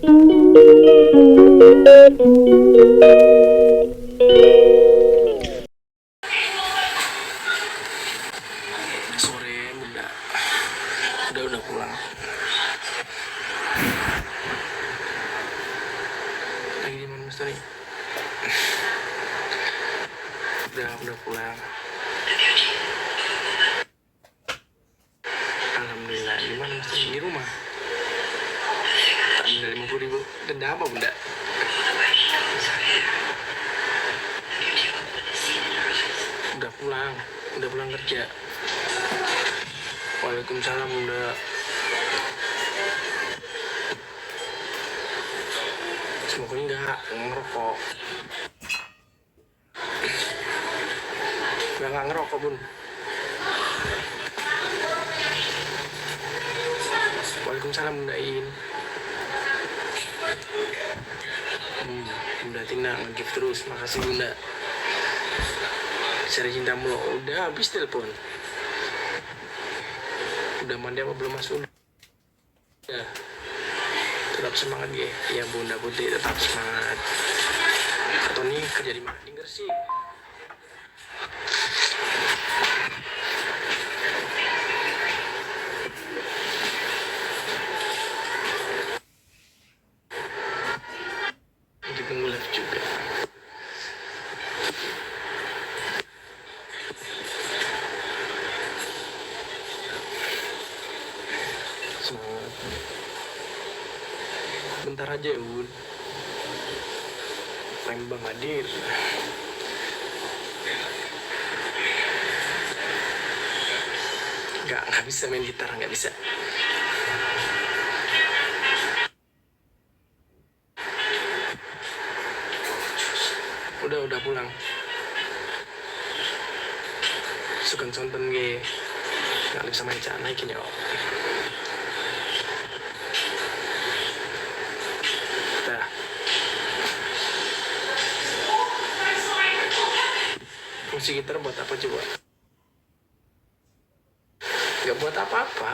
Sore bunda udah pulang lagi di mana Mas Tony? Udah pulang, alhamdulillah. Di mana Mas Tony? Di rumah. Tak bunda 50.000 denda apa bunda? Udah pulang kerja. Waalaikumsalam bunda. Semoga enggak ngerokok. Enggak ngerokok bun. Waalaikumsalam bunda In. Bunda Tina nge-give terus. Makasih bunda. Cari cintamu loh. Udah habis telepon. Udah mandi apa belum masuk? Udah. Tetap semangat ya. Ya bunda putih tetap semangat. Atau nih kerja di mana? Di Gresik. Nanti tunggu live juga. Semangat. Bentar aja ya bun. Lembang hadir. Nggak bisa main gitar, nggak bisa. Udah pulang. Sukan sonten ge. Nggak bisa main cana naikin ya. Dah. Fungsi gitar buat apa coba? Nggak buat apa-apa.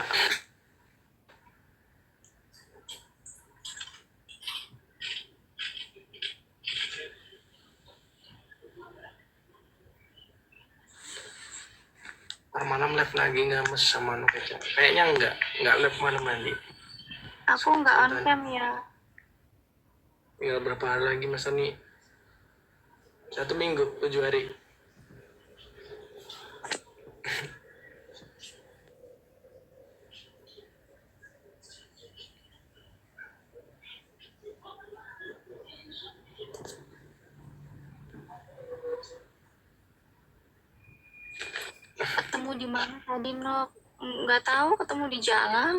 Malam live lagi nggak mes sama Anu Keca? Kayaknya nggak live malam nanti. Aku nggak on cam ya. Tinggal berapa hari lagi Mas Ani? 1 minggu, 7 hari. Ketemu di mana tadi Nok? Nggak tahu, ketemu di jalan.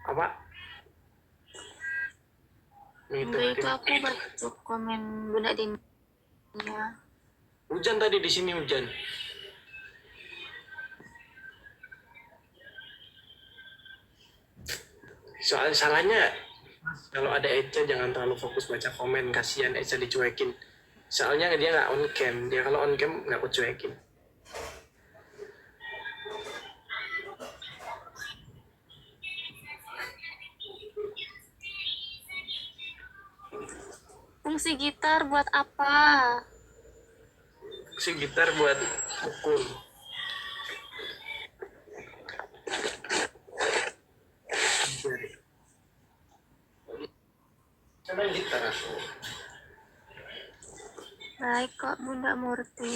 Apa? Enggak, itu aku baca komen Bunda Dinia. Hujan tadi di sini hujan. Soal salahnya kalau ada Eca jangan terlalu fokus baca komen, kasihan Eca dicuekin. Soalnya dia nggak on cam, dia kalau on cam nggak aku cuekin. Fungsi gitar buat apa? Si gitar buat pukul. Coba gitar aku. Baik kok Bunda Murti.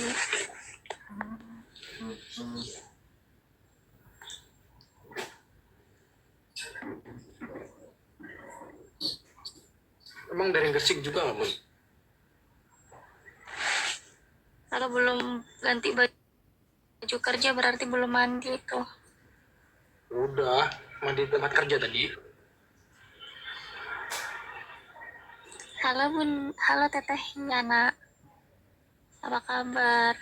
Emang dari Gresik juga nggak Bun? Kalau belum ganti baju kerja berarti belum mandi tuh. Udah, mandi tempat kerja tadi. Halo halo Teteh Yana. Apa kabar?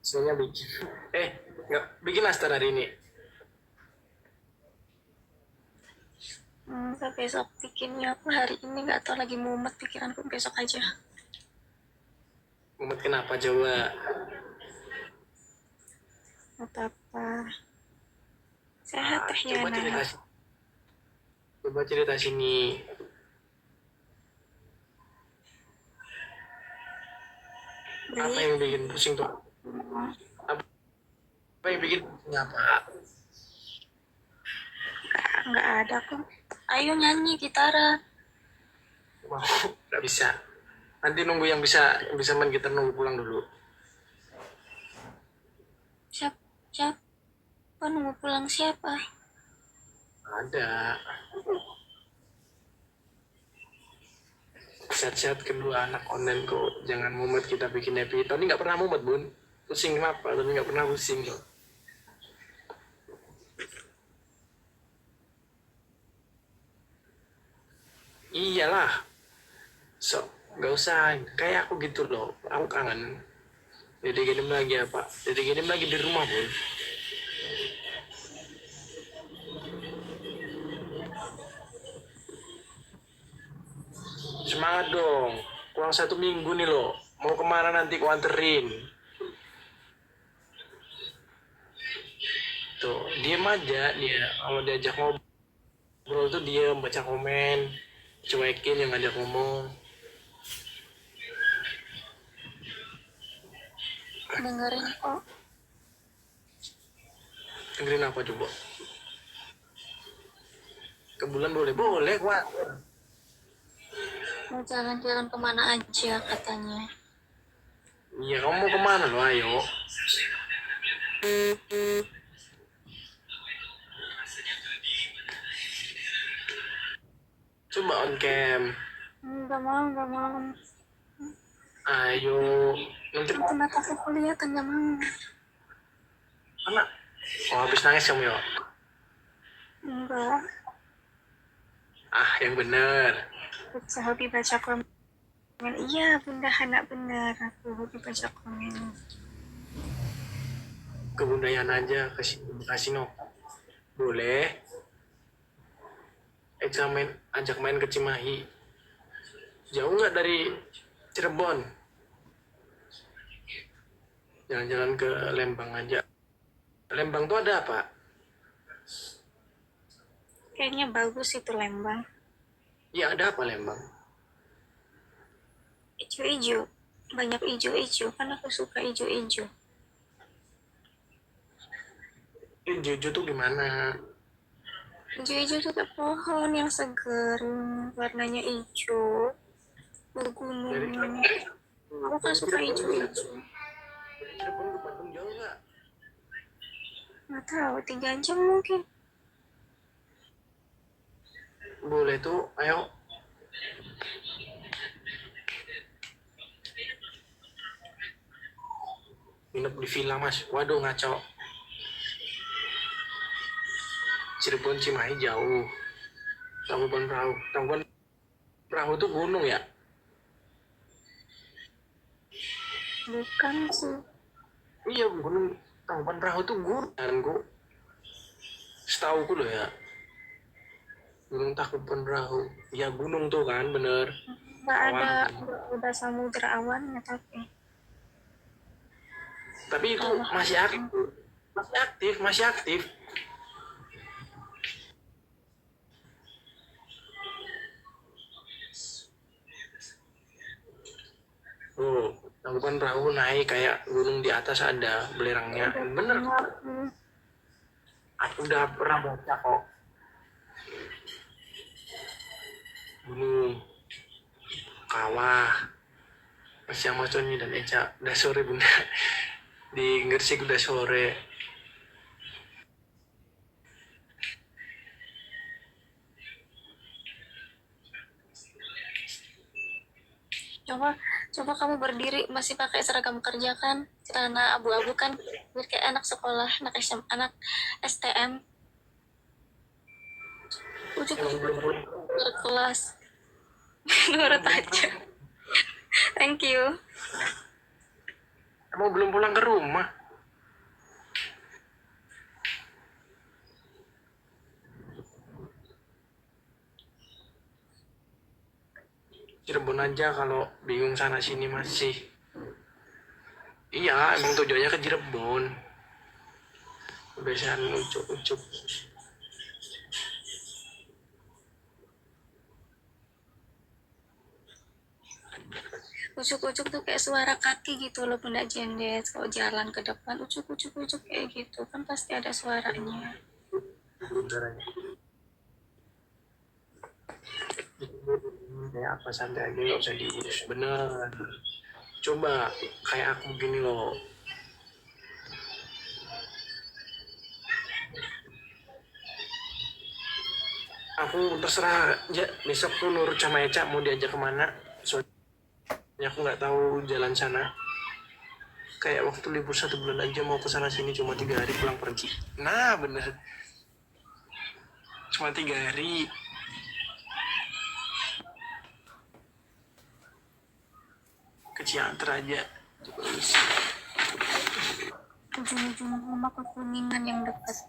Soalnya bikin. Nggak bikin nastar hari ini. Besok bikinnya aku hari ini nggak tahu, lagi mumet pikiranku, besok aja. Mumet kenapa coba? Apa? tehnya Coba cerita, Nana. coba cerita sini. Apa Beli. yang bikin pusing tuh? Apa yang bikin pusing apa? Nggak ada kok. Ayo nyanyi gitaran. Mau nggak bisa. Nanti nunggu yang bisa main gitar nunggu pulang dulu. Siapa nunggu pulang siapa? Ada. Sehat-sehat kedua anak online kok. Jangan mumet kita bikin happy. Tony nggak pernah mumet bun. Pusing kenapa? Tony nggak pernah pusing kok. Iyalah. So, nggak usah. Kayak aku gitu loh. Aku kangen. Jadi gini lagi apa? Jadi gini lagi di rumah bun. Semangat dong. Kurang 1 minggu nih loh. Mau kemana nanti ku anterin. Tuh, diem aja dia. Kalau diajak ngobrol tuh dia baca komen. Cuekin yang ngajak ngomong. Dengerin kok. Dengerin apa coba? Ke bulan boleh? Boleh, kuat. Mau jalan-jalan kemana aja katanya. Iya, kamu mau kemana lo? Ayo. Coba on cam. Nggak mau. Ayo. Nanti Nanti mataku kuliah kan nggak mau. mana? Oh, habis nangis kamu ya? Enggak. Ah, yang bener. Bisa hobi baca komen. Iya, bunda anak benar. Aku hobi baca komen. Kebudayaan aja, kasih no. Boleh. Eksamen, ajak main ke Cimahi. Jauh nggak dari Cirebon? Jalan-jalan ke Lembang aja. Lembang tuh ada apa? Kayaknya bagus itu Lembang. Iya, ada apa Lembang? Ijo-ijo. Banyak ijo-ijo. Kan aku suka ijo-ijo. Jojo tuh gimana? Ijo-ijo tuh kayak pohon yang segar. Warnanya hijau. Dari Bergunung. Aku kan suka ijo-ijo. Dari Cirebon ke Bandung jauh nggak? Nggak tahu, 3 jam mungkin. Boleh tuh, ayo. Nginep di villa mas. Waduh ngaco. Cirebon Cimahi jauh. Tangkuban Perahu. Tangkuban Perahu tuh gunung ya? Bukan sih. Iya gunung. Tangkuban Perahu tuh gunung kan kok. Setauku loh ya. Gunung Tangkuban Perahu. Ya gunung tuh kan bener. Nggak ada, Awan. udah samudra awannya tapi. Tapi itu masih aktif. Masih aktif, masih aktif. Oh, Tangkuban Perahu naik kayak gunung di atas ada belerangnya. Bener, aku udah pernah baca kok. Gunung Kawah. Masih sama Tony dan Eca. Udah sore bunda. Di Gresik udah sore. Coba kamu berdiri masih pakai seragam kerja kan, celana abu-abu kan, biar kayak anak sekolah, anak SM, anak STM. Ujuk Emang belum pulang. berkelas. Nurut aja. Thank you. Emang belum pulang ke rumah. Cirebon aja kalau bingung sana sini masih. Iya, emang tujuannya ke Cirebon. Kebiasaan ucuk-ucuk. ucuk-ucuk tuh kayak suara kaki gitu loh bunda Jendet, kalau jalan ke depan ucuk-ucuk kayak gitu kan pasti ada suaranya. Udaranya kayak apa, santai aja nggak usah diurus, bener. Coba kayak aku gini loh, aku terserah aja besok tuh nurut sama Eca mau diajak kemana, soalnya aku nggak tahu jalan sana. Kayak waktu libur 1 bulan aja mau ke sana sini cuma 3 hari pulang pergi. Nah bener, cuma 3 hari. Ke Cianter aja. Ujung-ujung rumah ke Kuningan yang dekat.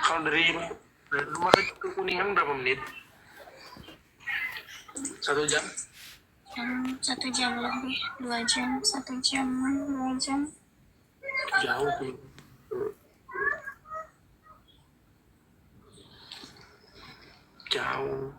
Kalau dari rumah ke Kuningan berapa menit? 1 jam? 1 jam lebih, 2 jam, 1 jam, 2 jam. Jauh tuh. Jauh.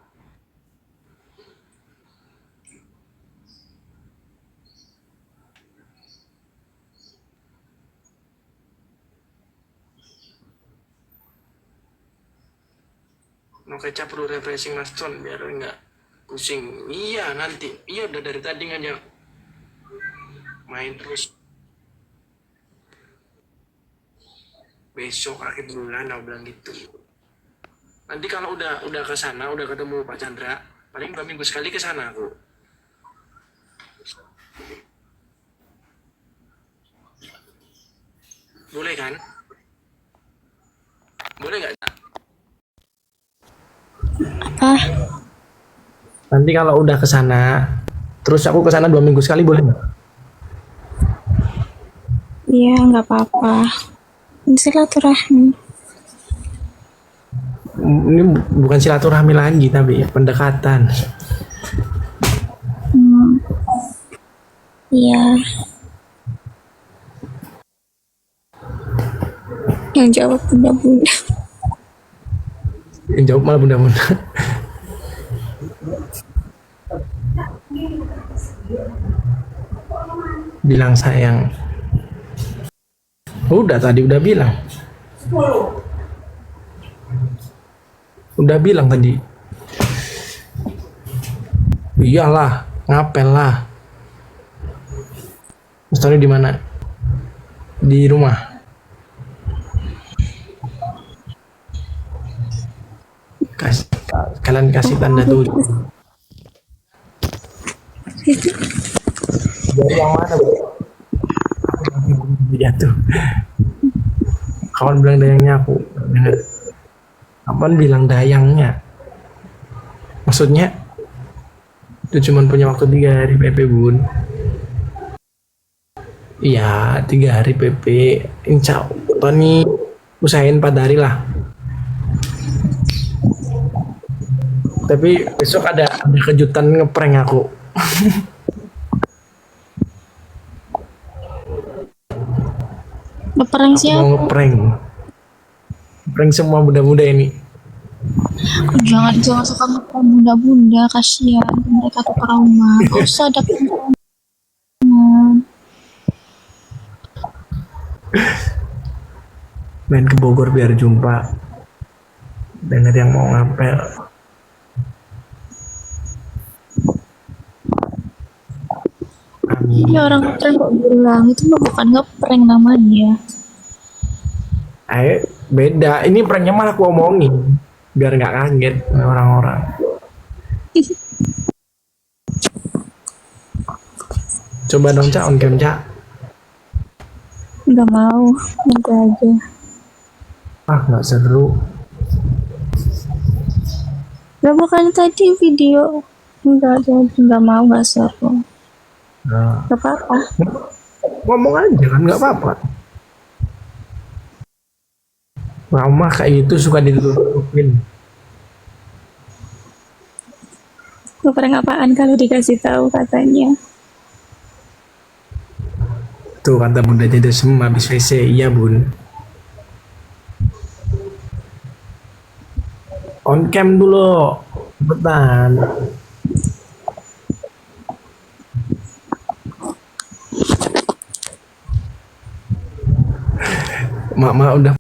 Mau kecap perlu refreshing Mas Ton biar enggak pusing. Iya nanti. Iya udah dari tadi ngajak main terus. Besok akhir bulan aku bilang gitu. Nanti kalau udah ke sana, udah ketemu Pak Chandra, paling 2 minggu sekali ke sana aku. Boleh kan? Boleh nggak? Apa? Nanti kalau udah ke sana, terus aku ke sana 2 minggu sekali boleh nggak? Iya, nggak apa-apa. Silaturahmi. Ini bukan silaturahmi lagi tapi pendekatan. Iya. Yang jawab bunda-bunda. Yang jawab malah bunda-bunda. Bilang sayang. Udah tadi udah bilang. Udah bilang tadi. Iyalah, ngapel lah. Story di mana? Di rumah. Kalian kasih tanda tuh. Dari yang mana, Bro? Jatuh. Kawan bilang dayangnya aku. Dengar. Kapan bilang dayangnya? Maksudnya itu cuma punya waktu 3 hari PP bun. Iya 3 hari PP. Insya Allah Tony usahain 4 hari lah. Tapi besok ada kejutan ngeprank aku. Ngeprank Aku mau siapa? ngeprank. Ngeprank semua bunda-bunda ini. Jangan suka ngeprank bunda-bunda, kasihan mereka tuh trauma. Gak usah ada prank. Main ke Bogor biar jumpa. Dengar yang mau ngapel. Amin. Ini orang ngeprank kok bilang itu mah bukan ngeprank namanya. Ayo beda. Ini pranknya malah aku omongin biar nggak kaget orang-orang. Coba dong Cak, on cam Cak. Nggak mau, nanti aja. Ah nggak seru. Lah bukan tadi video. Enggak jadi, nggak mau, nggak seru. Nah, Nggak apa-apa. ngomong aja kan nggak apa-apa. Mama kayak gitu suka ditutupin. Ngeprank apaan kalau dikasih tahu katanya? Tuh kata bunda jadi semua habis WC. Iya bun. On cam dulu. Cepetan. mak udah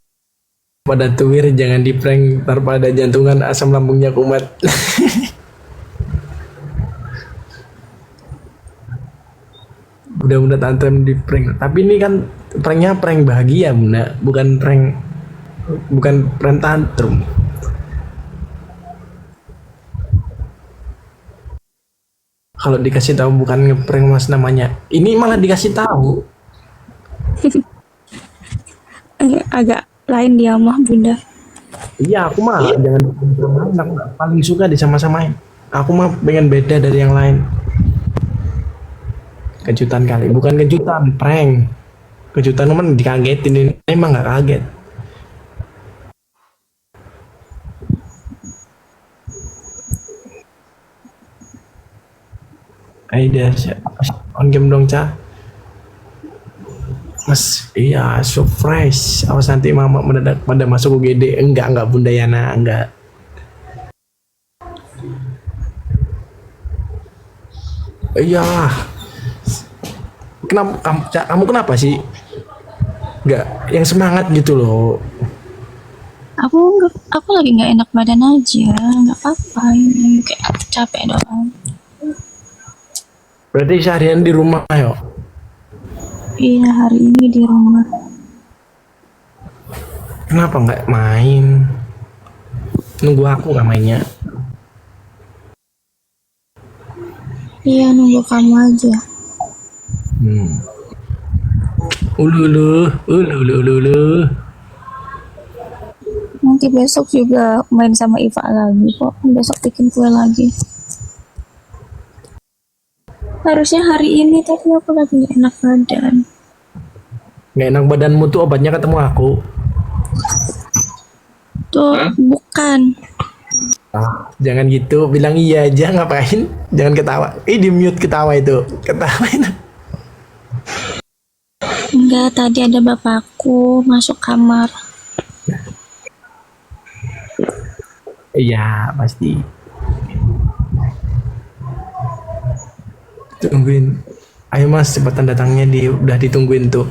pada tuwir, jangan di prank ntar pada jantungan asam lambungnya kumat. Udah tante di prank, tapi ini kan pranknya prank bahagia bunda, bukan prank tantrum. Kalau dikasih tahu bukan ngeprank mas namanya, ini malah dikasih tahu. Agak lain dia mah bunda. Iya aku mah jangan anak paling suka disama-samain. Aku mah pengen beda dari yang lain. Kejutan kali, bukan kejutan, prank. Kejutan cuman dikagetin, ini emang nggak kaget. Aida, on game dong Ca. Mas, iya so fresh. Awas nanti mama mendadak pada masuk UGD. Enggak Bunda Yana, enggak. Iya. Kenapa kamu kenapa sih? Enggak, yang semangat gitu loh. Aku lagi nggak enak badan aja, nggak apa-apa, ini kayak capek doang. Berarti seharian di rumah yo. Iya, hari ini di rumah. Kenapa nggak main? Nunggu aku nggak mainnya? Iya, nunggu kamu aja. Ulu. Nanti besok juga main sama Iva lagi kok. Besok bikin kue lagi. Harusnya hari ini, tapi aku lagi gak enak badan. Nggak enak badanmu tuh obatnya ketemu aku. Tuh, bukan. Jangan gitu, bilang iya aja, ngapain? Jangan ketawa. Di mute ketawa itu. Ketawain. Enggak, tadi ada bapakku masuk kamar. Iya, pasti. Tungguin. Ayo mas, cepatan datangnya udah ditungguin tuh.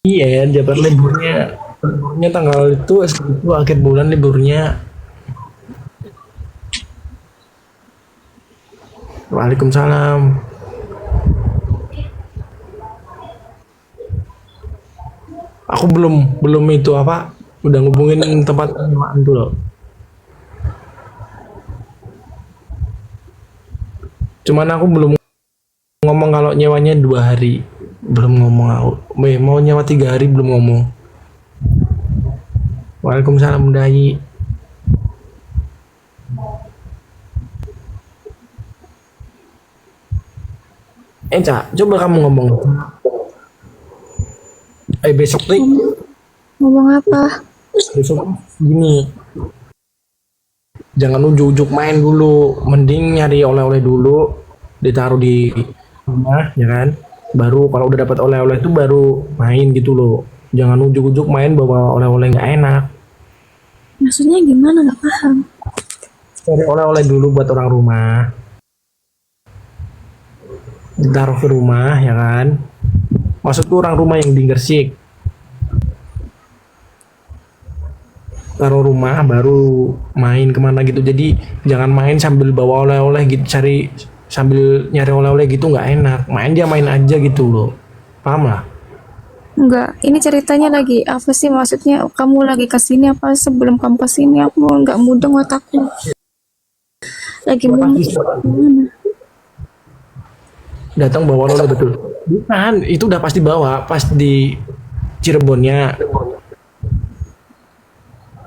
Iya ya, Jabar liburnya tanggal itu akhir bulan liburnya. Waalaikumsalam. Aku belum itu apa? Udah ngubungin tempat penyewaan tuh loh. Cuman aku belum ngomong kalau nyewanya 2 hari. Belum ngomong aku. Mau nyewa 3 hari belum ngomong. Waalaikumsalam Bunda Ayi. Cak, coba kamu ngomong. Besok nih. Ngomong apa? Besok gini. Jangan ujuk-ujuk main dulu. Mending nyari oleh-oleh dulu. Ditaruh di rumah, ya kan? Baru kalau udah dapat oleh-oleh itu baru main gitu loh. Jangan ujuk-ujuk main bawa oleh-oleh nggak enak. Maksudnya gimana? Gak paham. Cari oleh-oleh dulu buat orang rumah. Ditaruh ke rumah, ya kan? Maksudku orang rumah yang di Gresik. Taruh rumah baru main kemana gitu. Jadi jangan main sambil bawa oleh-oleh gitu, sambil nyari oleh-oleh gitu nggak enak. Main aja gitu loh. Paham lah? Enggak, ini ceritanya lagi apa sih, maksudnya kamu lagi kesini apa sebelum kamu kesini? Aku nggak mudeng otakku. Lagi mudeng gimana? Datang bawa oleh betul. Bukan, itu udah pasti bawa pas di Cirebonnya.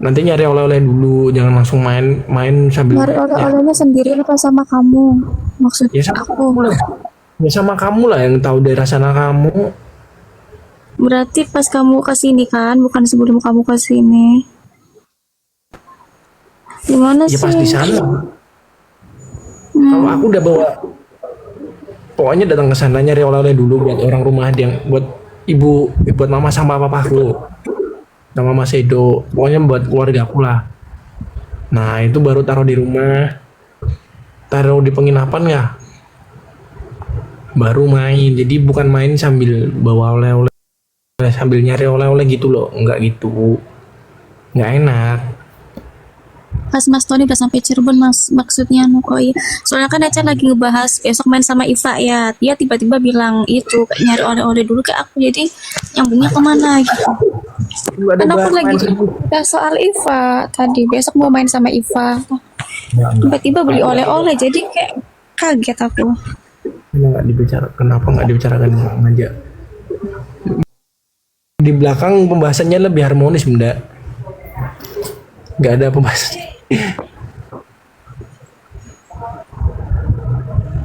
Nanti nyari oleh-oleh dulu, jangan langsung main sambil Nyari oleh-olehnya sendiri apa sama kamu? Maksud ya sama aku. kamu lah. Ya sama kamu lah yang tahu daerah sana kamu. Berarti pas kamu kesini kan, bukan sebelum kamu kesini. Gimana Ya sih? pas di sana. Kalau aku udah bawa, pokoknya datang ke sana nyari oleh-oleh dulu buat orang rumah, yang buat ibu, buat mama sama papaku, sama Mas Edo, pokoknya buat keluarga aku lah. Nah itu baru taruh di rumah, taruh di penginapan ya, baru main. Jadi bukan main sambil bawa oleh-oleh sambil nyari oleh-oleh gitu loh. Enggak gitu, nggak enak. Pas Mas Tony udah sampai Cirebon, Mas, maksudnya kok iya. Soalnya kan Eca lagi ngebahas besok main sama Iva ya. Dia tiba-tiba bilang itu kayak nyari oleh-oleh dulu ke aku. Jadi nyambungnya kemana gitu. Lu ada Kan aku bahas lagi main sama udah soal Iva tadi. Besok mau main sama Iva. enggak. Tiba-tiba beli oleh-oleh. Jadi kayak kaget aku. Nggak dibicarakan, kenapa nggak dibicarakan aja di belakang? Pembahasannya lebih harmonis bunda, nggak ada pembahasan.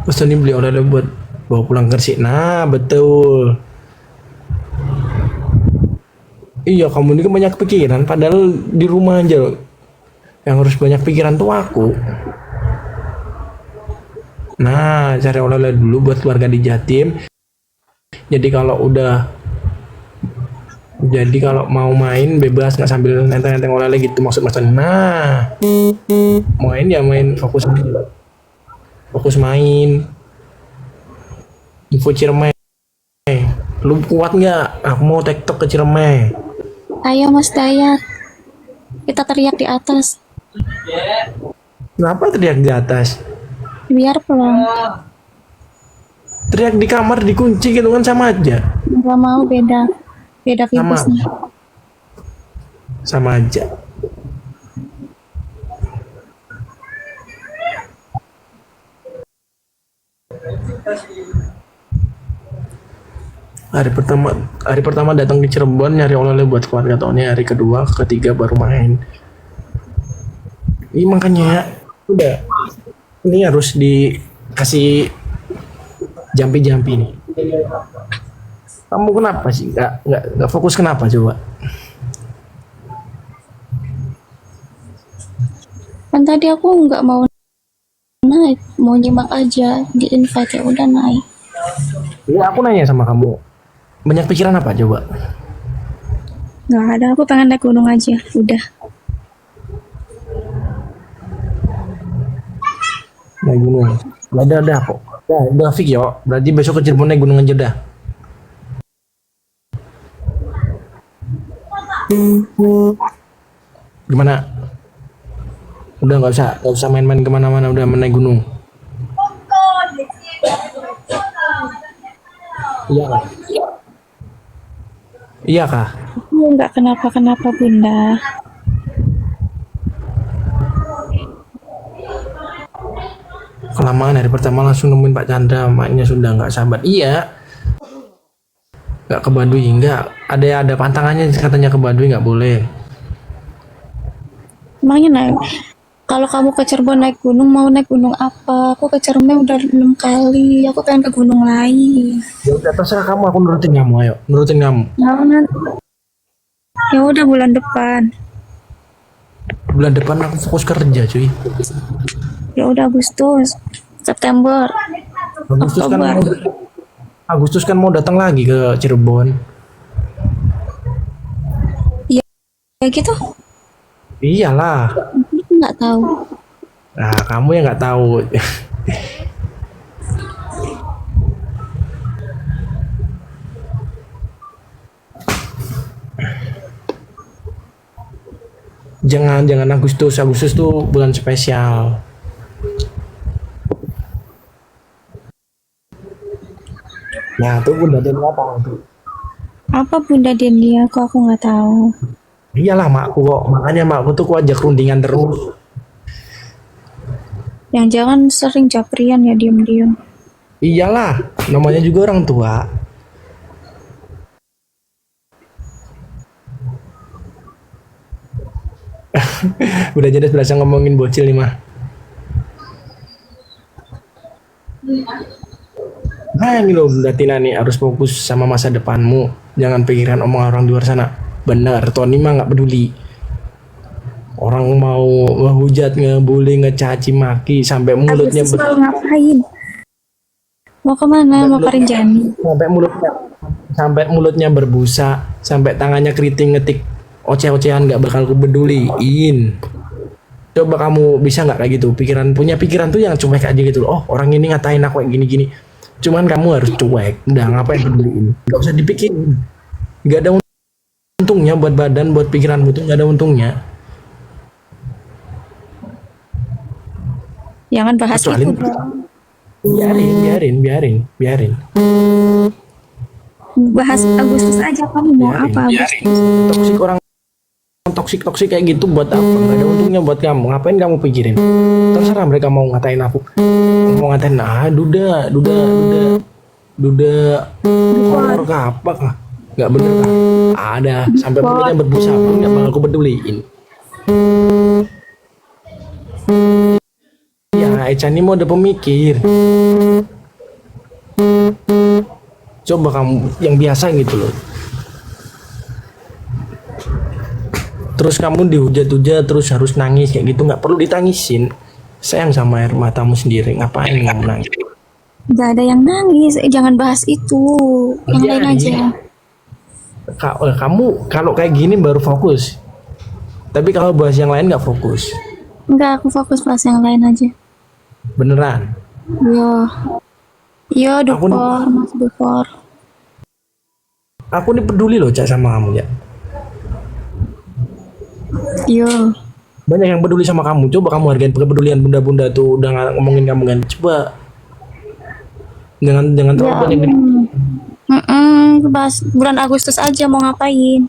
Terus ini beli oleh-oleh buat bawa pulang ke sini. Nah betul. Iya, kamu ini kan banyak pikiran, padahal di rumah aja loh. Yang harus banyak pikiran tuh aku. Nah, cari oleh-oleh dulu buat keluarga di Jatim. Jadi kalau mau main bebas, nggak sambil nenteng-nenteng oleh-oleh gitu maksud Mas Tony. Nah, main ya main fokus main. Info Ciremai. Lu kuat nggak? Aku mau tektok ke Ciremai. Ayo Mas Dayat. Kita teriak di atas. Kenapa teriak di atas? Biar pulang. Teriak di kamar dikunci gitu kan sama aja. Gak mau, beda. Beda Sama. virusnya. Sama aja. Hari pertama datang ke Cirebon nyari oleh-oleh buat keluarga Tony, hari kedua, ketiga baru main. Ini makanya udah, ini harus dikasih jampi-jampi nih. Kamu kenapa sih nggak fokus, kenapa coba? Kan tadi aku nggak mau naik, mau nyimak aja di invite ya udah naik. Ya aku nanya sama kamu, banyak pikiran apa coba? Nggak ada, aku pengen naik gunung aja, udah. Naik gunung. Ada kok. Ya, udah fix yo. Berarti besok ke Cirebon naik gunung aja dah. Gimana? Udah nggak usah main-main kemana-mana, udah naik gunung. Iya kah? Iya kah? Aku nggak kenapa-kenapa bunda. Kelamaan hari pertama langsung nemuin Pak Chandra, maknya sudah nggak sabar. Iya. Nggak ke Baduy, nggak. Ada pantangannya katanya ke Baduy nggak boleh. Emangnya naik? Kalau kamu ke Cirebon naik gunung, mau naik gunung apa? Aku ke Cirebon udah 6 kali. Aku pengen ke gunung lain. Ya udah terserah kamu, aku nurutin kamu, ayo. Nurutin kamu. Ya udah bulan depan. Bulan depan aku fokus kerja, cuy. Ya udah Agustus, September, Agustus kan mau datang lagi ke Cirebon. ya gitu. Iyalah. Aku nggak tahu. Nah, kamu yang nggak tahu. Jangan Agustus tuh bulan spesial. Nah, tuh bunda dia apa tuh? Apa bunda dia? Kok aku nggak tahu. Iyalah makku kok. Makanya makku tuh ku ajak rundingan terus. Yang jangan sering japrian ya diam-diam. Iyalah, namanya juga orang tua. Udah jadi berasa ngomongin bocil nih mah. Nah ini loh Bunda Tina nih, harus fokus sama masa depanmu. Jangan pikiran omong orang di luar sana. Bener, Tony mah nggak peduli. Orang mau ngehujat, ngebully, ngecaci maki sampai mulutnya Agustus mau ngapain? Mau kemana? Mau ke Rinjani? sampai mulutnya berbusa, sampai tangannya keriting ngetik oceh-ocehan, nggak bakal kupeduliin. Coba kamu bisa nggak kayak gitu? Punya pikiran tuh yang cuek aja gitu. Oh orang ini ngatain aku kayak gini-gini. Cuman kamu harus cuek. Udah ngapain peduliin? Nggak usah dipikirin. Nggak ada untungnya buat badan, buat pikiranmu tuh nggak ada untungnya. Jangan bahas Kecuali itu dong. biarin. Bahas Agustus aja, kamu mau Biarin. apa Agustus? Toksik orang toksik kayak gitu buat apa? Nggak ada untungnya buat kamu. Ngapain kamu pikirin? Terserah mereka mau ngatain aku. Mau ngatain duda horor kah apa kah? Nggak bener kah? Ada sampai mulutnya berbusa pun nggak bakal aku peduliin. Ya, Echa ini mode pemikir. Coba kamu yang biasa gitu loh. Terus kamu dihujat-hujat terus harus nangis kayak gitu, nggak perlu ditangisin. Sayang sama air matamu sendiri, ngapain kamu nangis? Gak ada yang nangis, jangan bahas itu. Yang lain aja. Kamu kalau kayak gini baru fokus. Tapi kalau bahas yang lain nggak fokus. Enggak, aku fokus bahas yang lain aja. Beneran. Yo, Dupor, Mas Dupor. Aku nih peduli loh Cak sama kamu ya. Yo. Banyak yang peduli sama kamu. Coba kamu hargain kepedulian bunda-bunda tuh udah ngomongin kamu kan. Coba. Jangan terlalu banyak. Bahas bulan Agustus aja mau ngapain?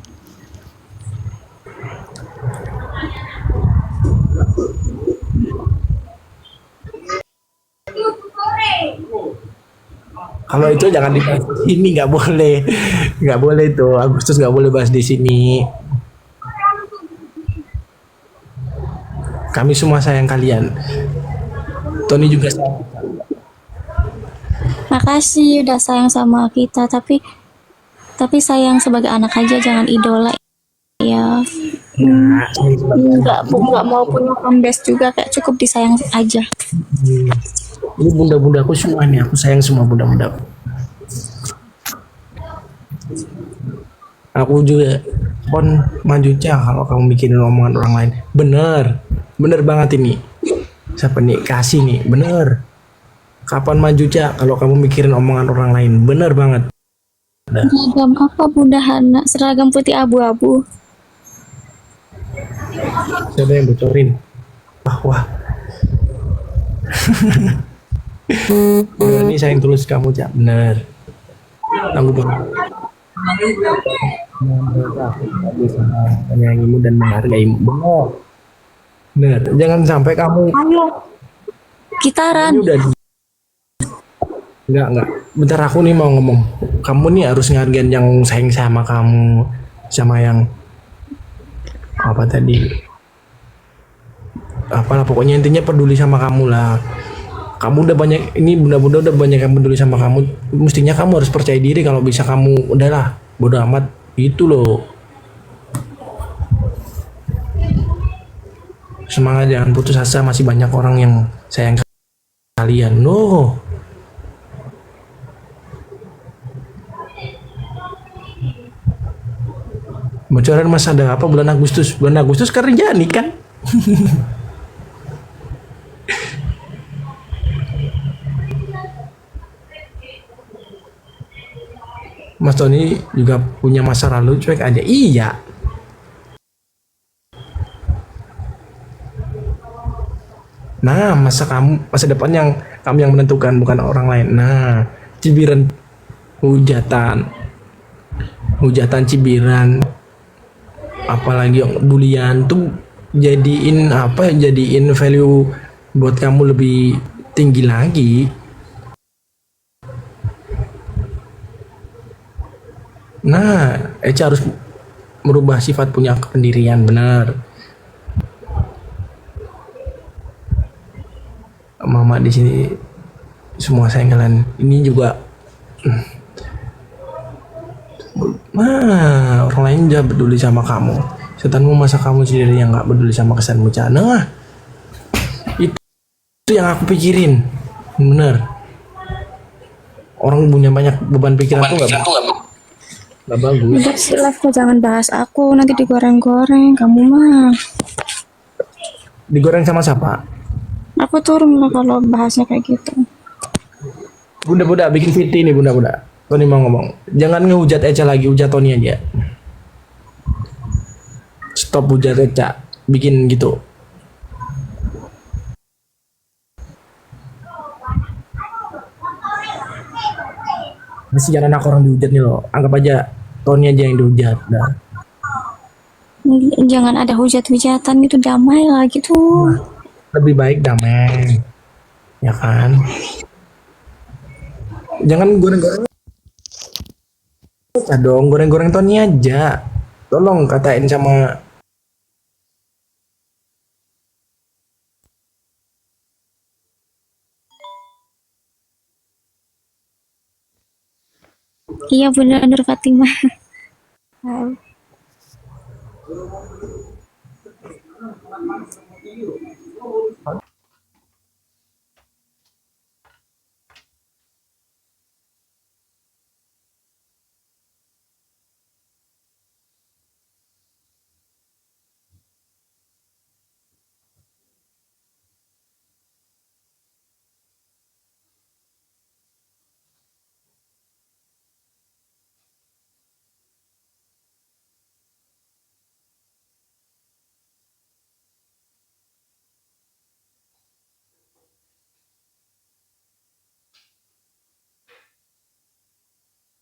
Kalau itu jangan dibahas di sini, nggak boleh tuh. Agustus nggak boleh bahas di sini. Kami semua sayang kalian. Tony juga sayang. Makasih udah sayang sama kita, tapi sayang sebagai anak aja, jangan idola ya. Nggak mau punya fanbase juga, kayak cukup disayang aja. Ini bunda-bundaku semua nih, aku sayang semua bunda-bundaku. Aku juga maju Cak kalau kamu mikirin omongan orang lain. Bener banget ini. Siapa nih kasih nih, bener. Kapan maju Cak kalau kamu mikirin omongan orang lain, bener banget. Seragam apa Bunda Hana? Seragam putih abu-abu. Siapa yang bocorin? Wah. Bener nih sayang tulus kamu Cak, bener. Aku menyayangimu dan menghargaimu. Bener. Jangan sampai kamu. Ayo. Gitaran. Enggak. Bentar aku nih mau ngomong. Kamu nih harus ngargain yang sayang sama kamu, sama yang apa tadi? Apalah pokoknya intinya peduli sama kamu lah. Kamu udah banyak ini bunda-bunda udah banyak yang peduli sama kamu. Mestinya kamu harus percaya diri kalau bisa kamu udahlah bodo amat itu loh. Semangat jangan putus asa, masih banyak orang yang sayang kalian. No. Bocoran mas ada apa bulan Agustus? Bulan Agustus kerja nih kan? Mas Tony juga punya masa lalu cuek aja. Iya. Nah, masa depan yang kamu yang menentukan bukan orang lain. Nah, cibiran hujatan cibiran apalagi yang bulian tuh jadiin value buat kamu lebih tinggi lagi. Nah, Echa harus merubah sifat punya kependirian, benar. Mama di sini semua sayang kalian. Ini juga orang lain juga peduli sama kamu. Setanmu masa kamu sendiri yang nggak peduli sama kesanmu, Cak. Nah, itu yang aku pikirin. Bener. Orang punya banyak beban pikiran tuh nggak bagus. Udah sih live jangan bahas aku, nanti digoreng-goreng kamu mah. Digoreng sama siapa? Aku turun lah kalau bahasnya kayak gitu. Bunda-bunda bikin VT nih bunda-bunda. Tony mau ngomong. Jangan ngehujat Eca lagi, hujat Tony aja. Stop hujat Eca. Bikin gitu. Masih jangan aku orang dihujat nih loh. Anggap aja Tony aja yang dihujat. Nah, Jangan ada hujat-hujatan gitu, damai lah gitu. lebih baik damai. Ya kan? Jangan goreng-goreng Eca dong. Goreng-goreng Tony aja. Tolong katain sama Iya bener Nur Fatimah.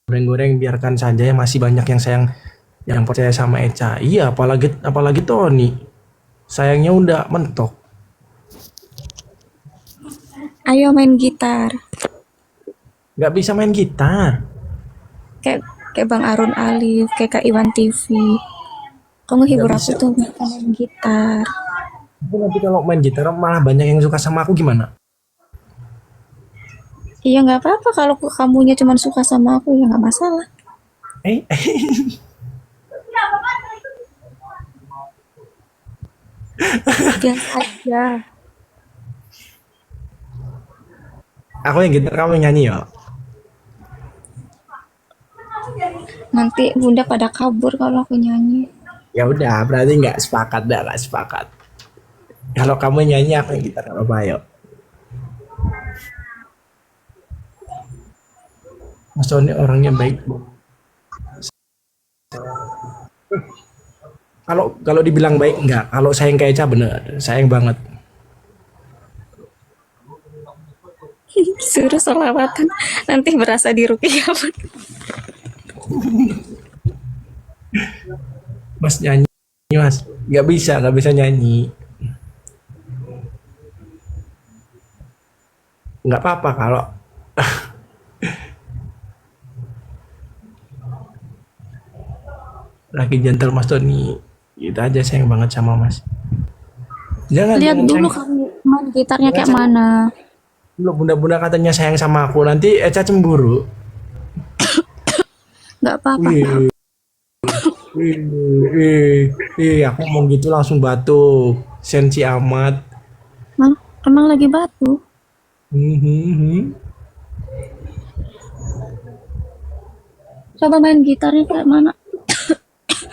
goreng-goreng, biarkan saja ya, masih banyak yang sayang, yang percaya sama Eca. Iya, apalagi apalagi Tony. Sayangnya udah mentok. Ayo main gitar. Nggak bisa main gitar. Kayak kayak Bang Arun Alif, kayak Kak Iwan TV. Kamu Nggak hibur aku bisa. tuh main gitar. Tapi nanti kalau main gitar malah banyak yang suka sama aku gimana? Iya nggak apa-apa kalau kamunya cuma suka sama aku ya nggak masalah. Eh, Biasa aja. aku yang gitar, kamu yang nyanyi ya. Nanti bunda pada kabur kalau aku nyanyi. Ya udah, berarti nggak sepakat, dah nggak sepakat. Kalau kamu yang nyanyi, aku yang gitar, nggak apa-apa, yuk. Mas Tony orangnya baik. Kalau kalau dibilang baik enggak, kalau sayang ke Eca bener, sayang banget. Suruh selawatan nanti berasa dirupiah. Mas nyanyi, mas, nggak bisa nyanyi. Nggak apa-apa kalau lagi gentle Mas Tony. Itu aja, sayang banget sama Mas. Jangan Lihat jangan dulu sayang, kamu main gitarnya jangan kayak sayang. mana. Lu bunda-bunda katanya sayang sama aku, nanti Eca cemburu. Nggak apa-apa. Wih, wih, wih, wih, aku mau gitu langsung batuk. Sensi amat. Emang, emang lagi batu. Hmm, hmm, hmm. Coba main gitarnya kayak mana.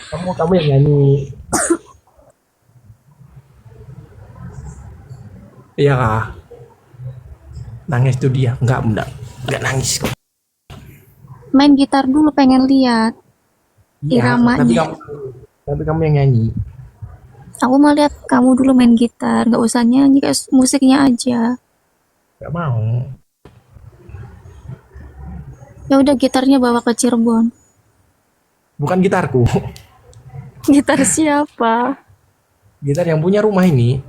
Kamu yang nyanyi. Iya kah? Nangis tuh dia. Enggak, bunda. Enggak nangis kok. Main gitar dulu pengen lihat Iya, iramanya. tapi kamu yang nyanyi. Aku mau lihat kamu dulu main gitar, nggak usah nyanyi kayak musiknya aja. Enggak mau. Ya udah gitarnya bawa ke Cirebon. Bukan gitarku. Gitar siapa? Gitar yang punya rumah ini.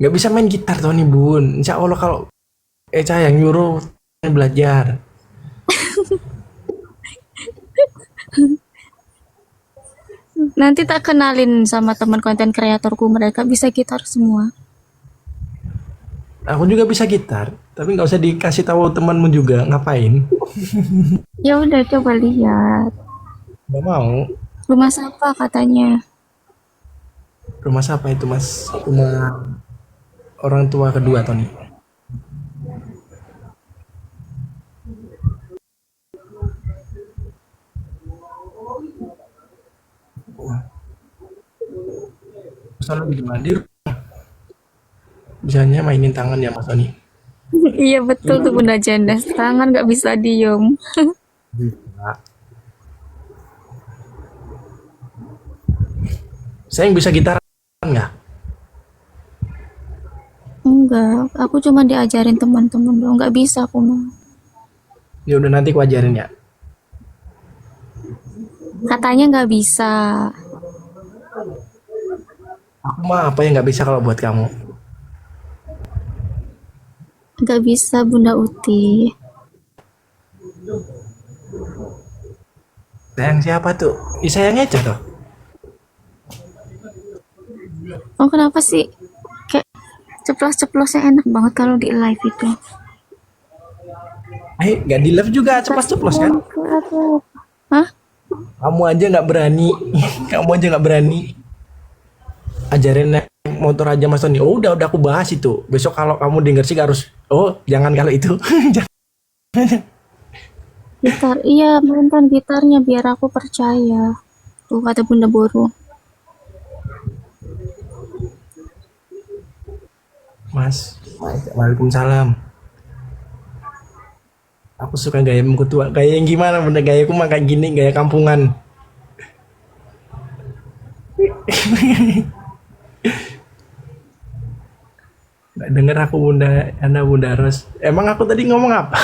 Nggak bisa main gitar Tony Bun. Insya Allah kalau Eca yang nyuruh belajar. Nanti tak kenalin sama teman konten kreatorku, mereka bisa gitar semua. Aku juga bisa gitar, tapi nggak usah dikasih tahu temanmu juga. Ngapain? Ya udah coba lihat. Nggak mau. Rumah siapa katanya? Rumah siapa itu mas? Rumah orang tua kedua Tony. Selalu di mana? bisanya mainin tangan ya Mas Tony. Iya betul tuh Bunda Janda. Tangan nggak bisa diem. Bisa. Saya yang bisa gitar nggak? Enggak, aku cuma diajarin teman-teman doang. Nggak bisa aku mah. Ya udah nanti aku ajarin ya. Katanya nggak bisa. Aku mah apa yang nggak bisa kalau buat kamu? Nggak bisa Bunda Uti. Sayang siapa tuh? Sayang aja tuh. Oh kenapa sih? Kayak ceplos-ceplosnya enak banget kalau di live itu. Nggak di love juga ceplos-ceplos kan? Hah? Kamu aja nggak berani. Kamu aja nggak berani. Ajarin naik motor aja Mas Tony. Oh udah aku bahas itu. Besok kalau kamu denger sih harus. Oh jangan kalau itu. Gitar, iya mainkan gitarnya biar aku percaya. Tuh kata Bunda Boru. Mas. Waalaikumsalam. Aku suka gaya tua. Gaya yang gimana bunda? Gaya aku mah kayak gini. Gaya kampungan. Nggak denger aku bunda Ana bunda Ros. Emang aku tadi ngomong apa?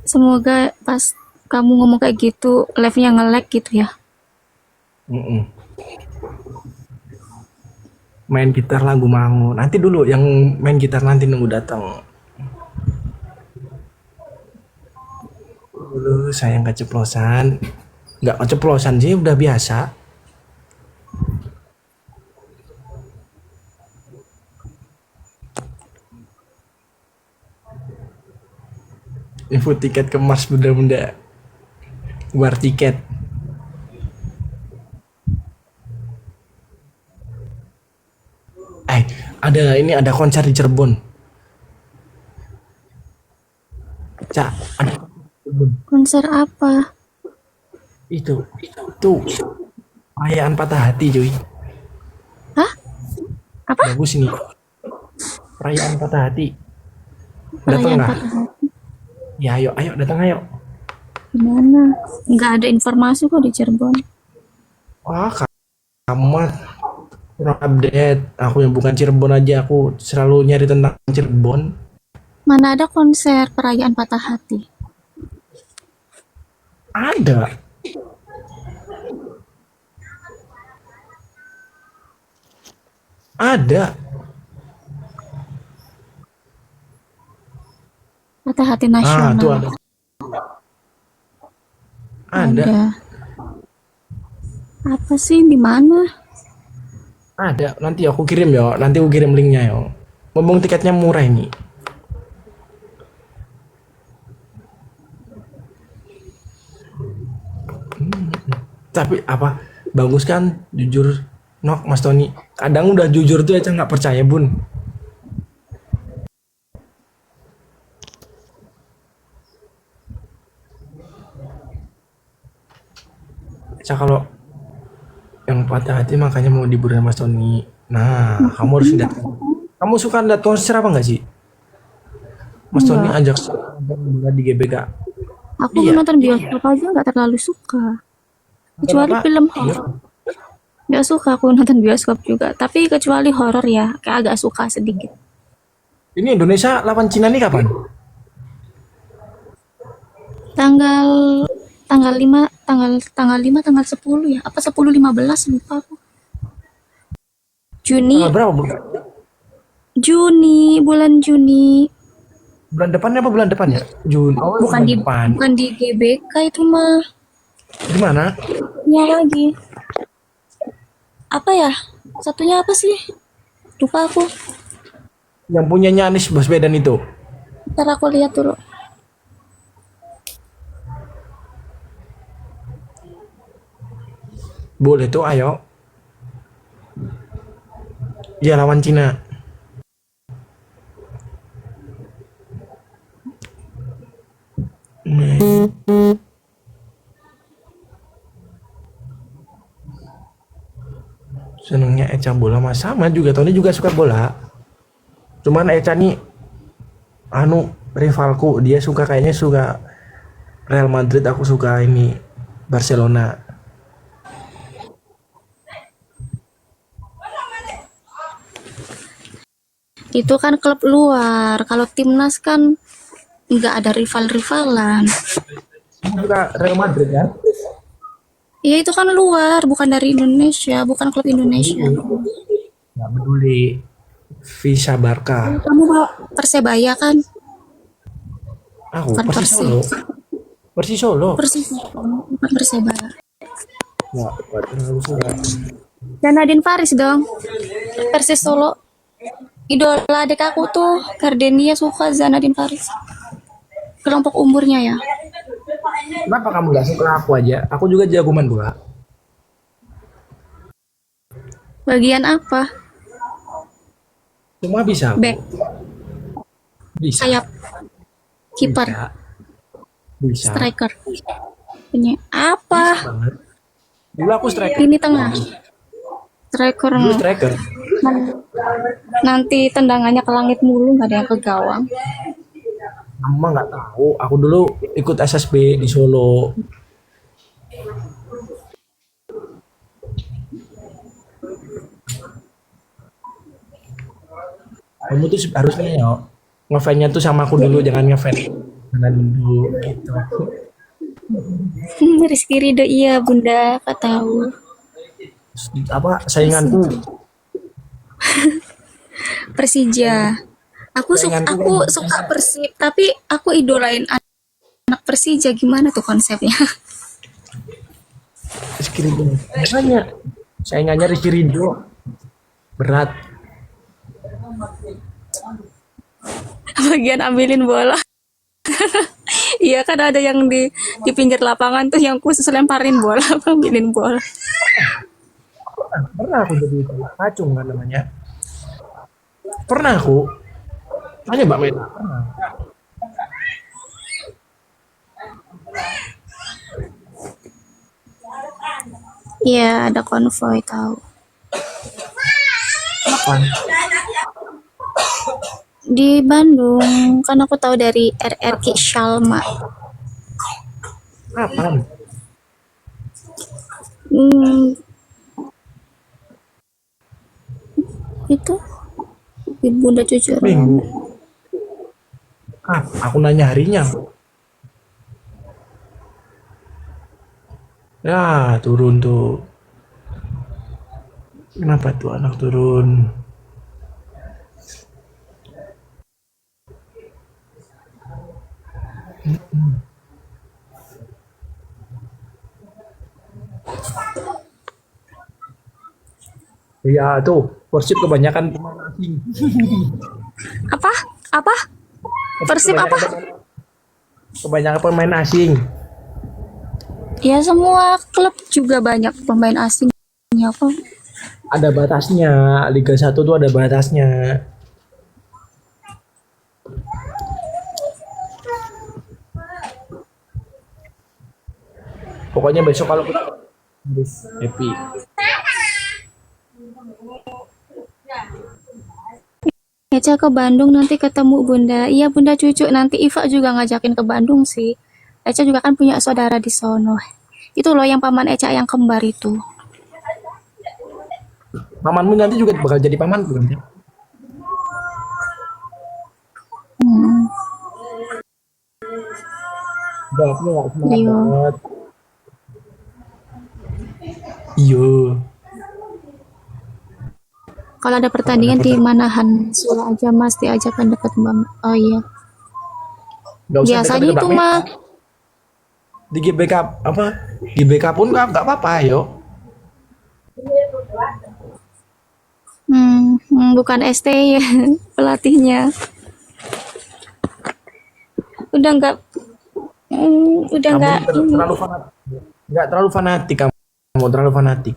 Semoga pas kamu ngomong kayak gitu, live-nya nge-lag gitu ya. Mm-mm. Main gitar lagu Mangu. Nanti dulu yang main gitar nanti nunggu datang. Dulu sayang keceplosan. Nggak keceplosan sih udah biasa. Info tiket ke Mars bunda-bunda. War tiket. Ada konser di Cirebon. Cak, ada Konser apa? itu. Tuh, perayaan patah hati cuy. Hah? Apa? Bagus ini. Perayaan patah hati. Datang Perayaan nggak? patah hati. Ya ayo datang ayo. Gimana? Nggak ada informasi kok di Cirebon. Wah, kamu mah kurang update. Aku yang bukan Cirebon aja, aku selalu nyari tentang Cirebon. Mana ada konser perayaan patah hati? Ada. Ada. Patah hati Tuh nasional. ada. Ada. Apa sih di mana? Ada. Nanti aku kirim ya. Nanti aku kirim linknya ya. Ngomong tiketnya murah ini. Tapi apa? Bagus kan? Jujur. Nok Mas Tony. Kadang udah jujur tuh aja nggak percaya bun. Kalau yang patah hati makanya mau liburan Mas Tony. Nah, kamu harus lihat. Kamu suka lihat konser apa nggak sih? Mas Tony Enggak. ajak di GBK. Aku Iya. nonton bioskop aja nggak terlalu suka. Kecuali Kenapa? film horor. Nggak suka aku nonton bioskop juga. Tapi kecuali horor ya, kayak agak suka sedikit. Ini Indonesia lawan Cina nih kapan? Tanggal tanggal 5 tanggal 5 tanggal 10 ya. Apa 10 15 lupa aku. Juni, Tanggal berapa? Bulan Juni. Bulan depannya apa bulan depan ya? Juni. Oh, Bukan bulan di depan. bukan di GBK itu mah. Di mana? Ya lagi. Apa ya? Satunya apa sih? Lupa aku. Yang punyanya Anies Baswedan itu. Ntar aku lihat dulu. Boleh tuh, ayo. Ya lawan Cina. Senengnya Eca bola mas sama juga. Tony juga suka bola. Cuman Eca nih rivalku. Dia suka kayaknya suka Real Madrid. Aku suka ini Barcelona. Itu kan klub luar. Kalau timnas kan nggak ada rival-rivalan. Kamu suka Real Madrid ya? Ya itu kan luar, bukan dari Indonesia, bukan klub Indonesia. Nggak peduli. Visa Barca. Kamu mau Persebaya kan? Aku Bukan Persis Persib. Solo. Persis Solo. Persis, bukan Persebaya. Nggak terlalu suka. Dan Nadine Faris dong. Persis Solo. Idola adik aku tuh Gardenia suka Zanadin Faris. Kelompok umurnya ya. Kenapa kamu nggak suka aku aja? Aku juga jago main bola. Bagian apa? Semua bisa. Aku. Back, Bisa. sayap, kiper, Bisa. Bisa. striker. Punya apa? Banget. Dulu aku striker. Ini tengah. Striker. Dulu striker. Nanti tendangannya ke langit mulu, nggak ada yang ke gawang. Mama nggak tahu. Aku dulu ikut SSB di Solo. Kamu tuh harusnya ya ngefansnya tuh sama aku dulu, jangan ngefans karena dulu gitu. Rizky Ridho iya bunda, kak tahu. Apa sainganku? Persija. Sainganku Aku suka Persib, tapi aku idolain anak Persija. Gimana tuh konsepnya? Rizky Ridho. Makanya saingannya Rizky Ridho berat. Bagian ambilin bola. Iya kan ada yang di pinggir lapangan tuh yang khusus lemparin bola, ambilin bola. Pernah aku jadi kacung kan namanya. Pernah aku. Tanya Mbak Mena. Pernah. Iya ada konvoy tahu. Kapan? Di Bandung kan aku tahu dari RRQ Shalma. Kapan? Itu Bunda Cucu Minggu. Aku nanya harinya. Ya, turun tuh. Kenapa tuh anak turun? Iya tuh, Persib kebanyakan pemain asing. apa apa Persib apa? Kebanyakan pemain asing. Ya semua klub juga banyak pemain asingnya kok. Ada batasnya, Liga 1 tuh ada batasnya. Pokoknya besok kalau kita harus happy. Eca ke Bandung nanti ketemu Bunda. Iya Bunda Cucu, nanti Iva juga ngajakin ke Bandung sih. Eca juga kan punya saudara di sono. Itu loh yang paman Eca yang kembar itu. Pamanmu nanti juga bakal jadi pamanku kan? Jawabnya nggak semangat Iya. banget. Iya. Kalau ada pertandingan di Manahan, Sula aja Mas diajakkan dekat Mbak. Oh iya. Nggak usah Biasanya dekat-dekat itu Mbak mah Meta. Di GBK apa? Di BK pun nggak apa-apa, ayo. bukan ST ya pelatihnya. Udah nggak udah Kamu nggak ini. terlalu fanatik. Nggak terlalu fanatik kamu. Kamu terlalu fanatik.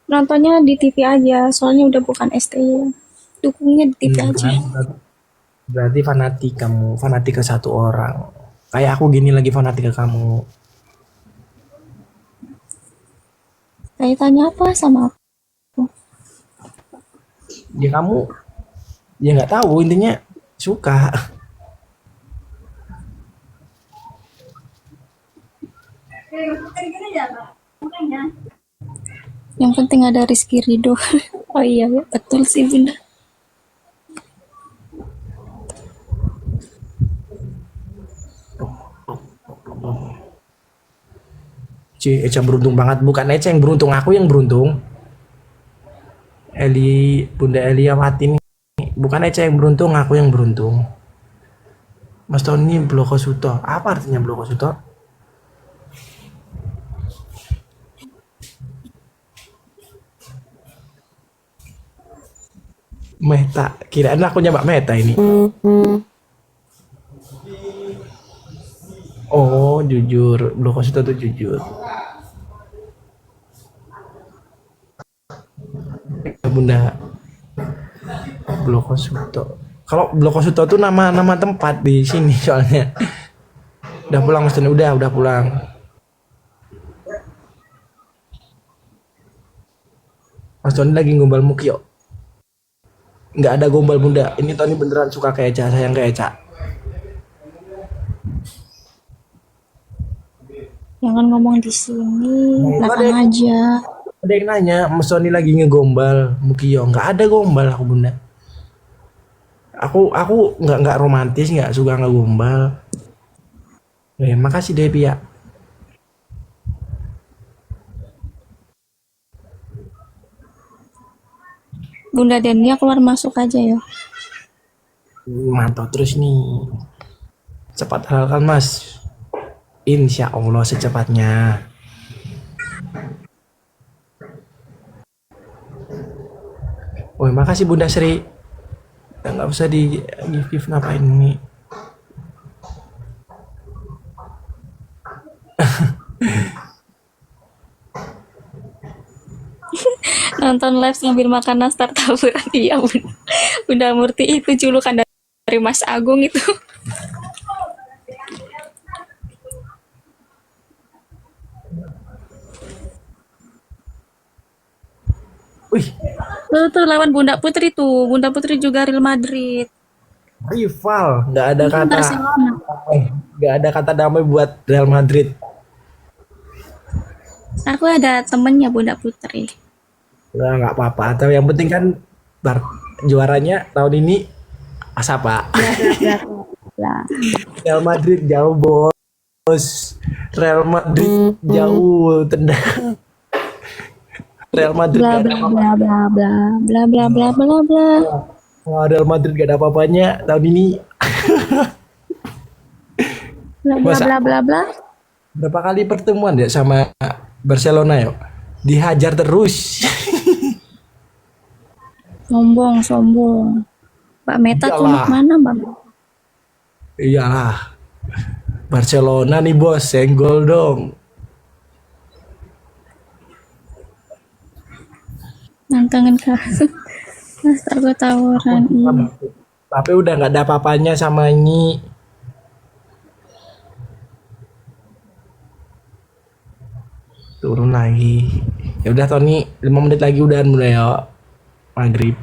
Nontonnya di TV aja, soalnya udah bukan ST ya. Dukungnya di TV aja. Berarti fanatik kamu, fanatik ke satu orang. Kayak aku gini lagi fanatik ke kamu. Kaitannya apa sama aku? Ya kamu, ya nggak tahu, intinya suka. Yang penting ada Rizky Ridho. Oh iya, ya, betul sih Bunda. Eca beruntung banget, bukan Eca yang beruntung, aku yang beruntung. Bunda Eliawati nih, bukan Eca yang beruntung, aku yang beruntung. Mas Tony Bloko Suto, apa artinya Bloko Suto? Meta, kirain aku nyebak Meta ini. Oh, jujur, Bloko Suto tuh jujur. Bunda Bloko Suto. Kalau Bloko Suto tuh nama tempat di sini soalnya. Udah pulang Mas Tony, udah pulang. Mas Tony lagi gombal Mukio. Nggak ada gombal Bunda. Ini Tony beneran suka kayak Eca, sayang kayak Eca. Jangan ngomong di sini, Ada belakang yang, aja. ada yang nanya, Mas Tony lagi ngegombal Mukio. Nggak ada gombal aku Bunda. Aku nggak romantis, nggak suka ngegombal. Makasih deh Pia. Bunda Denia keluar masuk aja ya. Mantap terus nih. Cepat halalkan Mas. Insya Allah secepatnya. Oh, makasih Bunda Sri. Nggak usah di give ngapain nih. Nonton live sambil makan nastar taburan. Iya Bunda. Bunda Murti itu julukan dari Mas Agung itu. Wih, Tuh lawan Bunda Putri tuh. Bunda Putri juga Real Madrid. rival. Ini Barcelona. Nggak ada kata damai buat Real Madrid. Aku ada temennya Bunda Putri. Nah, nggak apa-apa. Atau yang penting kan juaranya tahun ini apa? Lah. Real Madrid jauh bos. Real Madrid jauh tendang. Real Madrid Bla gak ada bla apa-apa. bla bla bla bla bla bla bla bla. Wah, Real Madrid gak ada apa-apanya tahun ini. Bla bla Masa bla bla bla. berapa kali pertemuan ya sama Barcelona yuk? Dihajar terus. Sombong, sombong. Mbak Meta tuh Iyalah, mana, Mbak? iyalah. Barcelona nih bos, senggol dong. Nantangin Kak. Mas, aku tawuran. Iya. Tapi udah nggak ada apa-apanya sama ini. Turun lagi. Ya udah Tony, 5 menit lagi udahan mulai ya. Maghrib.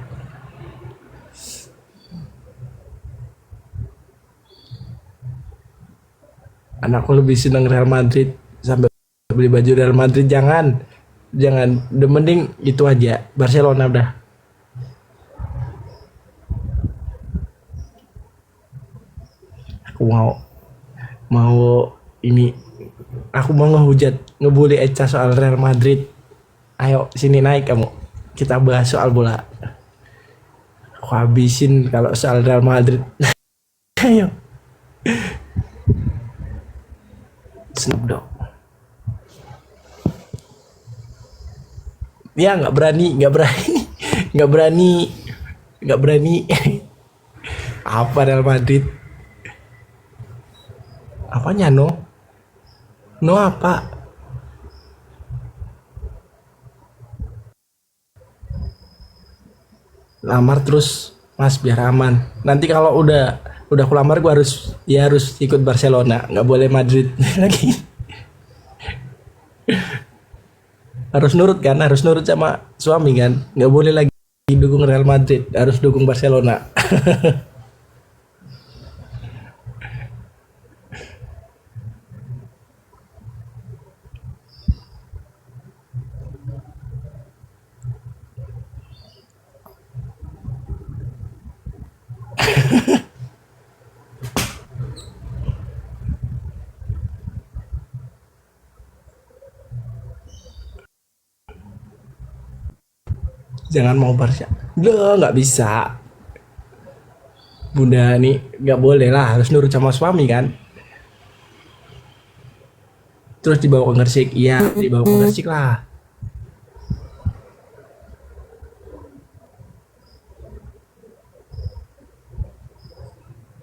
Anakku lebih seneng Real Madrid sampai beli baju Real Madrid, jangan udah mending itu aja Barcelona udah. Aku mau ini, aku mau ngehujat ngebully Eca soal Real Madrid. Ayo sini naik kamu, kita bahas soal bola. Aku habisin kalau soal Real Madrid. Ayo Snoop Dogg. Ya nggak berani nggak berani nggak berani. Apa Real Madrid apanya no apa? Lamar terus Mas biar aman, nanti kalau udah aku lamar gue harus ikut Barcelona, nggak boleh Madrid lagi. Harus nurut kan, harus nurut sama suami kan, nggak boleh lagi dukung Real Madrid, harus dukung Barcelona. Jangan mau Barca, nggak bisa. Bunda nih nggak boleh lah, harus nurut sama suami kan. Terus dibawa ke Gresik, iya dibawa ke Gresik lah.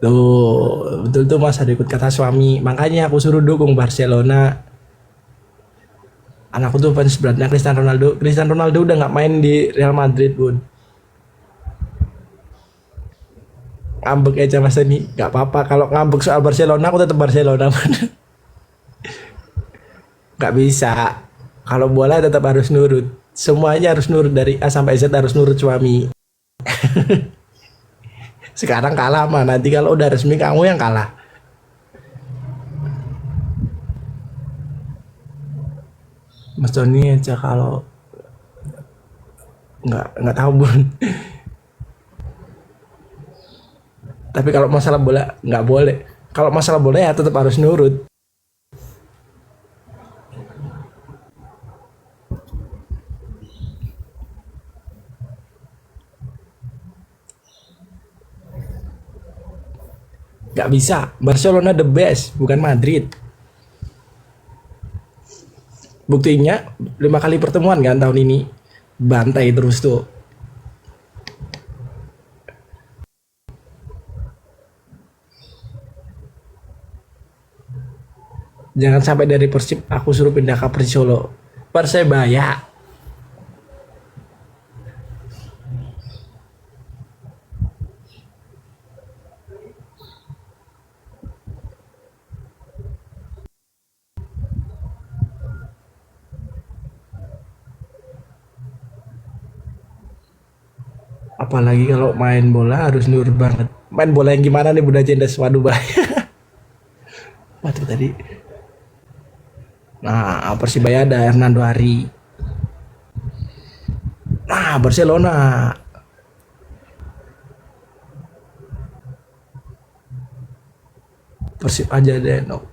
Tuh, betul tuh Mas, ada ikut kata suami. Makanya aku suruh dukung Barcelona. Anakku tuh fans beratnya Cristiano Ronaldo. Cristiano Ronaldo udah nggak main di Real Madrid, Bun. Ngambek aja Mas ini, nggak apa-apa. Kalau ngambek soal Barcelona, aku tetap Barcelona, Bun. Nggak bisa. Kalau bola tetap harus nurut. Semuanya harus nurut dari A sampai Z, harus nurut suami. Sekarang kalah mah, nanti kalau udah resmi kamu yang kalah. Mas Tony aja kalau nggak tahu Bun. Tapi kalau masalah bola nggak boleh. Kalau masalah bola ya tetap harus nurut. Nggak bisa. Barcelona the best, bukan Madrid. Buktinya 5 kali pertemuan kan tahun ini, bantai terus tuh. Jangan sampai dari Persib aku suruh pindah ke Persolo. Persebaya. Apalagi kalau main bola harus nurut banget. Main bola yang gimana nih Bunda Cendes? Waduh bahaya. Waduh tadi. Nah, Persibaya ada Hernando Ari. Nah, Barcelona. Persib aja deh. No.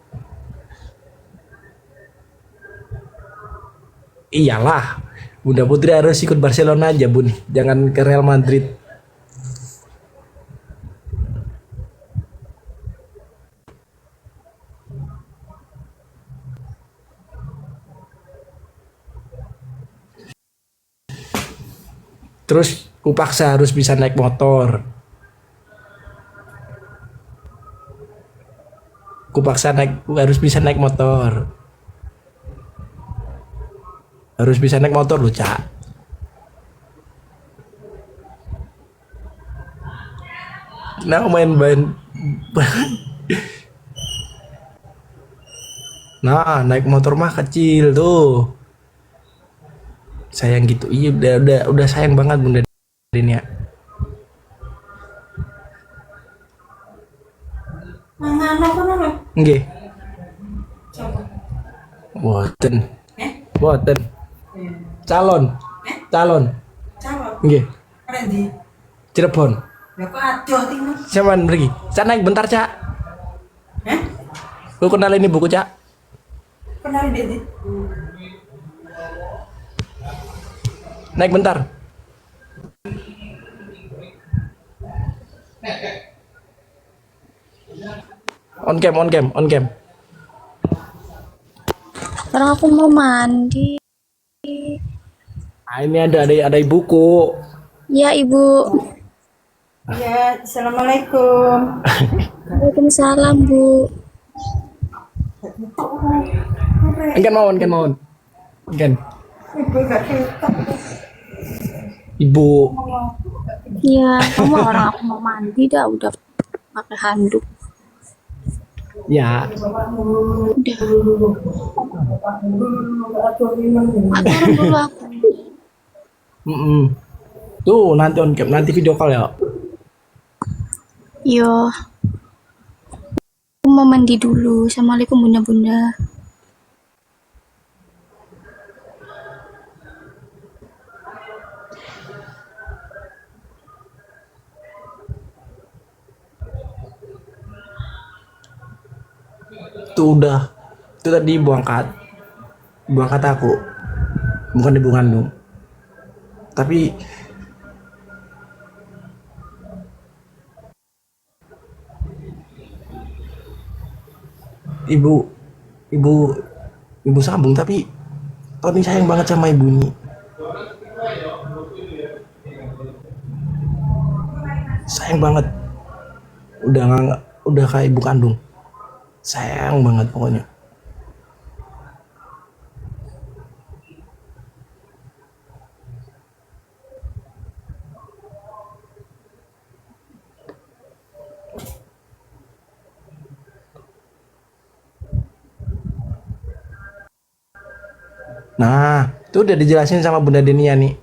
Iyalah. Bunda Putri harus ikut Barcelona aja, Bun. Jangan ke Real Madrid. Terus kupaksa harus bisa naik motor. Kupaksa harus bisa naik motor. Harus bisa naik motor lu, Cak. Nah, main. Nah, naik motor mah kecil tuh. Sayang gitu. Iya, udah sayang banget Bunda Din ya. Nggih. Boten. Boten. Calon. Nggih. Cirebon. Cuman pergi. Cak naik bentar, Cak. Lu kenal ini buku, Cak? Kenal deh. Naik bentar. On cam. Sekarang aku mau mandi. Ah, ini ada ibuku. Ya, Ibu. Ya, assalamualaikum. Waalaikumsalam, Bu. Engkan mau. Engkan. Ibu gak kita. Ibu. Ya, kamu orang aku mau mandi dah udah pakai handuk. Ya, Udah. Aturan dulu aku. mm-mm. Tuh nanti on cam, nanti video call ya. Yo, aku mau mandi dulu. Assalamualaikum bunda-bunda. Tuh udah, itu tadi ibu angkat aku, bukan ibu kandung. Tapi ibu, ibu, ibu sambung. Tapi Tony sayang banget sama ibu ini, sayang banget. Udah nggak, udah kayak ibu kandung, sayang banget pokoknya. Nah, itu udah dijelasin sama Bunda Denia nih.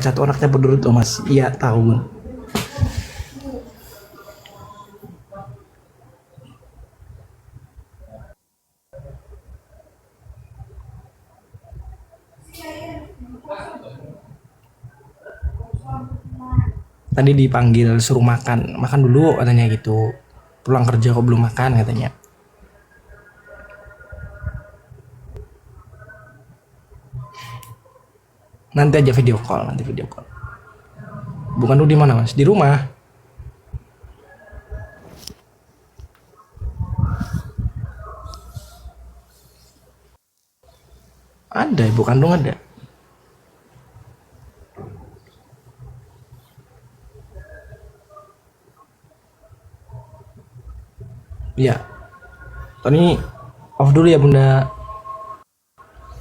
Satu anaknya pedurut loh mas. Iya tahu. Tadi dipanggil suruh makan, makan dulu katanya gitu. Pulang kerja kok belum makan katanya. Nanti aja video call, nanti video call. Bukan lu di mana mas? Di rumah. Ada ibu kandung ada. Iya. Tony off dulu ya bunda.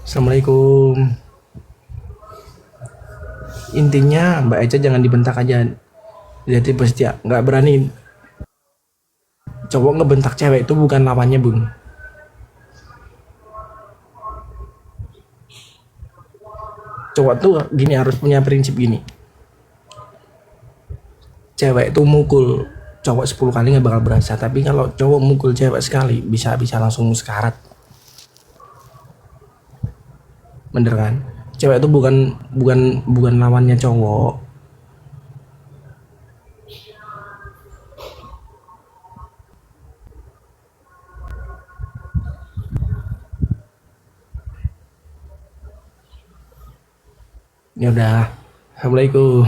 Assalamualaikum. Intinya Mbak Eca jangan dibentak aja. Jadi pasti ya nggak berani. Cowok ngebentak cewek itu bukan lawannya bung. Cowok tuh gini harus punya prinsip gini. Cewek itu mukul cowok 10 kali nggak bakal berasa, tapi kalau cowok mukul cewek sekali bisa langsung sekarat. Bener kan? Cewek itu bukan lawannya cowok. Ya udah. Assalamualaikum.